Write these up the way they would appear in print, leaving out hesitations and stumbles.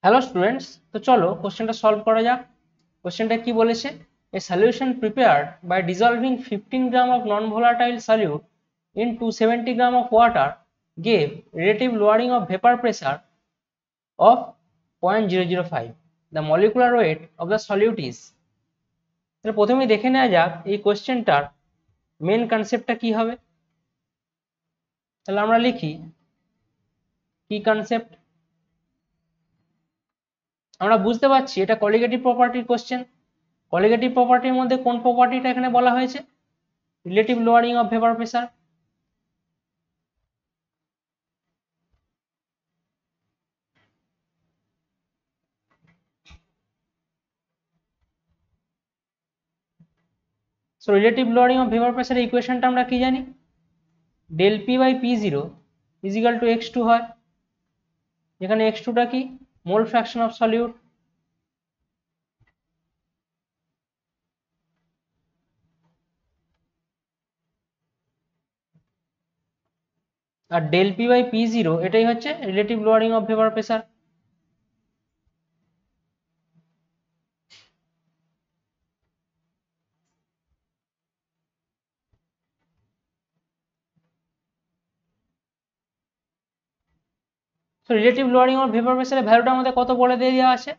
Hello students, তো চলো কোশ্চেনটা সলভ করা যাক। কোশ্চেনটা কি বলেছে? A solution prepared by dissolving 15 gram of non volatile solute in 270 gram of water gave relative lowering of vapor pressure of 0.005. The molecular weight of the solute is। তাহলে প্রথমেই দেখে নেওয়া যাক এই কোশ্চেনটার মেন কনসেপ্টটা কি হবে। তাহলে আমরা লিখি কি কনসেপ্ট। আমরা বুঝতে পারছি এটা কলিগেটিভ প্রপার্টির কোশ্চেন। কলিগেটিভ প্রপার্টির মধ্যে কোন প্রপার্টিটা এখানে বলা হয়েছে? Relative lowering of vapour pressure. So relative lowering of vapour প্রেসারের ইকুয়েশনটা আমরা কি জানি? Del p by p zero is equal to x2 হয়। এখানে x2 টা কি? Mole fraction of solute. আর del p by p zero এটাই হচ্ছে relative lowering of vapour pressure. So relative lowering of vapour প্রেসারের ভ্যালুটা আমাদের কত বলে দিয়ে দেওয়া আছে?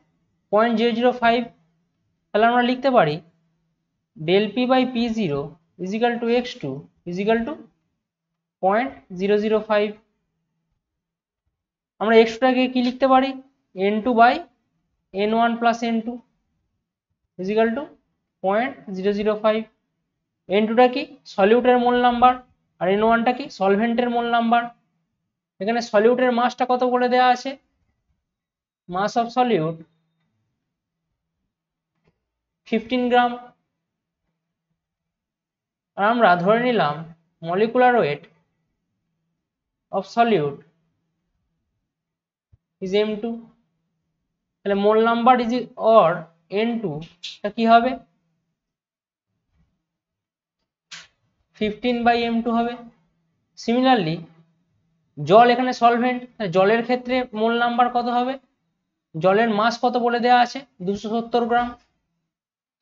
0.005। তাহলে আমরা লিখতে পারি del p by p zero is equal to x2 is equal to 0.005। আমরা x2 টাকে কি লিখতে পারি? n2 by n1 plus n2 is equal to 0.005। n2 টা কি? সলিউটের মোল নাম্বার, আর n1 টা কি? সলভেন্টের মোল নাম্বার। এখানে সলিউটের মাসটা কত বলে দেওয়া আছে? মাস অফ সলিউট 15 গ্রাম। আর আমরা ধরে নিলাম molecular weight of solute is m2। তাহলে মোল নাম্বার ইজ অর n2 টা কি হবে? 15 বাই m2 হবে। সিমিলারলি জল এখানে সলভেন্ট, জলের ক্ষেত্রে মোল নাম্বার কত হবে? জলের মাস কত বলে দেওয়া আছে? 270 গ্রাম।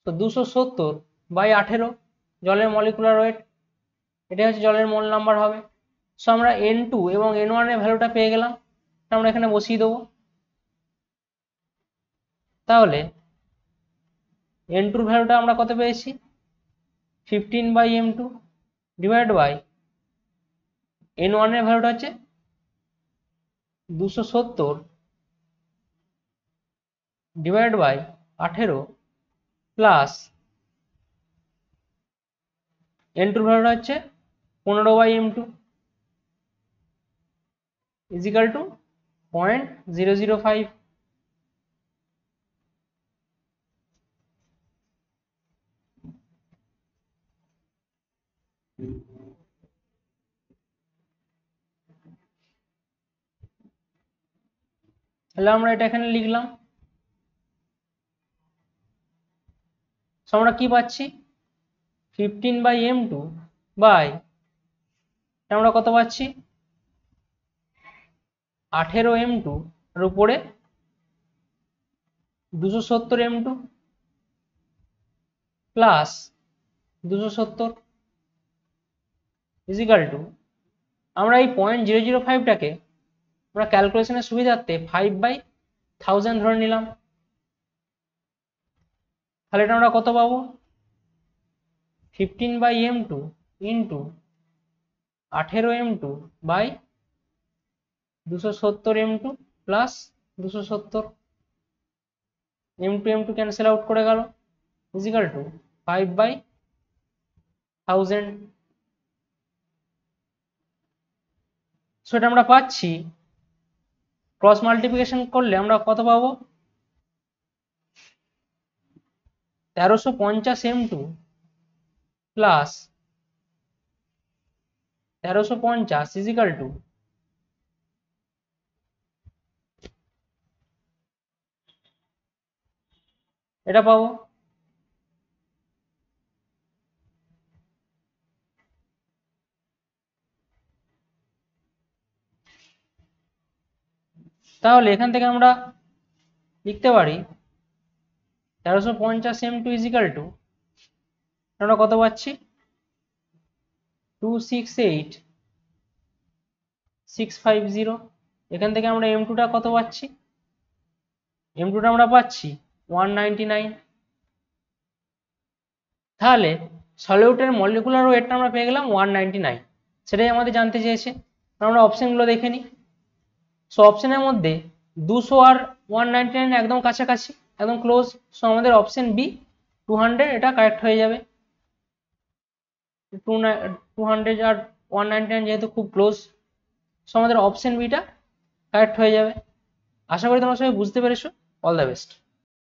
তো 270 বাই 18 জলের মলিকুলার ওয়েট, এটা হচ্ছে জলের মোল নাম্বার হবে। সো আমরা n2 এবং n1 এর ভ্যালুটা পেয়ে গেলাম। আমরা এখানে বসিয়ে দেবো। তাহলে n2 এর ভ্যালুটা আমরা কত পেয়েছি? 15 by m2 divide by n1 এর ভ্যালুটা হচ্ছে 270 ডিভাইড বাই 18 প্লাস n2 এর ভ্যালুটা হচ্ছে 15 বাই m2 ইজিক্যাল টু 0.005। তাহলে আমরা এটা এখানে লিখলাম। সো আমরা কি পাচ্ছি? 15 বাই m2 বাই আমরা কত পাচ্ছি? 18 m2 এর উপরে 270 m2 প্লাস 270 ইজিক্যাল টু আমরা এই 0.005 টাকে আমরা ক্যালকুলেশনের সুবিধার্থে 5/1000 ধরে নিলাম। তাহলে এটা আমরা কত পাবো? 15 by m2 into 18 m2 by 270 m2 plus 270 m2 m2 cancel out করে গেল ইজিক্যাল টু 5/1000। সো এটা আমরা পাচ্ছি, ক্রস মাল্টিপ্লিকেশন করলে আমরা কত পাবো? 1350 m2 প্লাস 1350 ইজিক্যাল টু এটা পাবো। তাহলে এখান থেকে আমরা লিখতে পারি 1350 m2 ইজিক্যাল টু আমরা কত পাচ্ছি 268650। এখান থেকে আমরা m2 টা কত পাচ্ছি m2 টা আমরা পাচ্ছি 199। তাহলে সলিউটের মলিকুলার ওয়েটটা আমরা পেয়ে গেলাম 199, সেটাই আমাদের জানতে চেয়েছে। আমরা অপশনগুলো দেখে নিই। সো অপশনের মধ্যে 200 আর 199 একদম কাছাকাছি, একদম ক্লোজ। সো আমাদের অপশন বি 200 এটা কারেক্ট হয়ে যাবে। 200 আর 199 যেহেতু খুব ক্লোজ, সো আমাদের অপশন বিটা কারেক্ট হয়ে যাবে। আশা করি তোমরা সবাই বুঝতে পেরেছো। All the best.